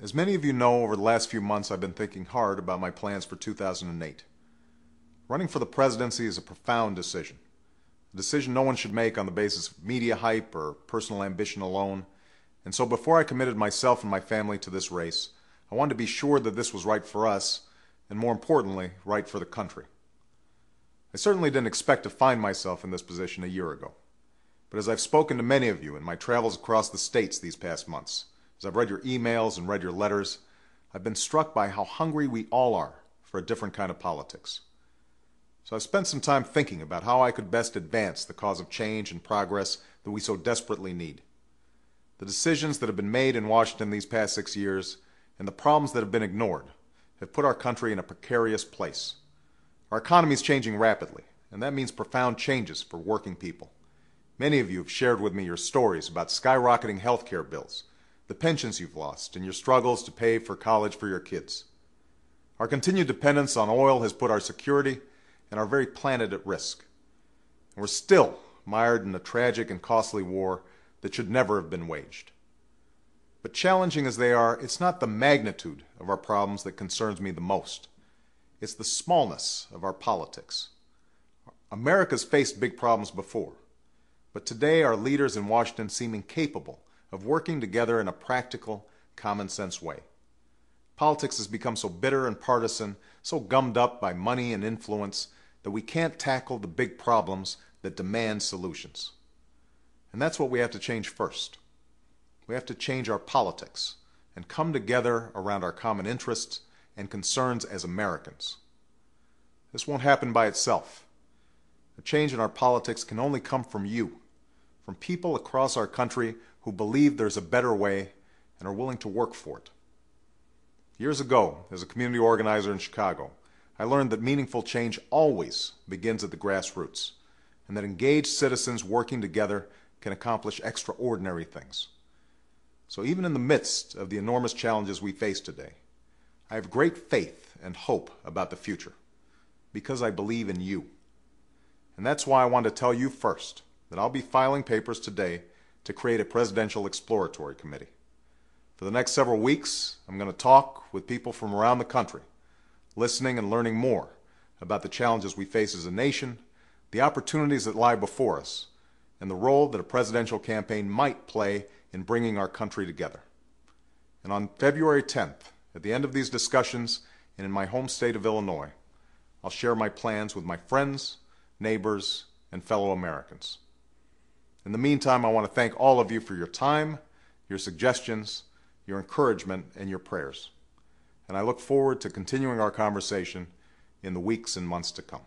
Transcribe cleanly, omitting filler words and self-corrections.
As many of you know, over the last few months I've been thinking hard about my plans for 2008. Running for the presidency is a profound decision. A decision no one should make on the basis of media hype or personal ambition alone. And so before I committed myself and my family to this race, I wanted to be sure that this was right for us, and more importantly, right for the country. I certainly didn't expect to find myself in this position a year ago. But as I've spoken to many of you in my travels across the states these past months, as I've read your emails and read your letters, I've been struck by how hungry we all are for a different kind of politics. So I've spent some time thinking about how I could best advance the cause of change and progress that we so desperately need. The decisions that have been made in Washington these past 6 years and the problems that have been ignored have put our country in a precarious place. Our economy is changing rapidly, and that means profound changes for working people. Many of you have shared with me your stories about skyrocketing health care bills, the pensions you've lost, and your struggles to pay for college for your kids. Our continued dependence on oil has put our security and our very planet at risk. And we're still mired in a tragic and costly war that should never have been waged. But challenging as they are, it's not the magnitude of our problems that concerns me the most. It's the smallness of our politics. America's faced big problems before, but today our leaders in Washington seem incapable of working together in a practical, common-sense way. Politics has become so bitter and partisan, so gummed up by money and influence, that we can't tackle the big problems that demand solutions. And that's what we have to change first. We have to change our politics and come together around our common interests and concerns as Americans. This won't happen by itself. A change in our politics can only come from you, from people across our country who believe there's a better way and are willing to work for it. Years ago, as a community organizer in Chicago, I learned that meaningful change always begins at the grassroots, and that engaged citizens working together can accomplish extraordinary things. So even in the midst of the enormous challenges we face today, I have great faith and hope about the future, because I believe in you. And that's why I want to tell you first that I'll be filing papers today to create a presidential exploratory committee. For the next several weeks, I'm going to talk with people from around the country, listening and learning more about the challenges we face as a nation, the opportunities that lie before us, and the role that a presidential campaign might play in bringing our country together. And on February 10th, at the end of these discussions and in my home state of Illinois, I'll share my plans with my friends, neighbors, and fellow Americans. In the meantime, I want to thank all of you for your time, your suggestions, your encouragement, and your prayers. And I look forward to continuing our conversation in the weeks and months to come.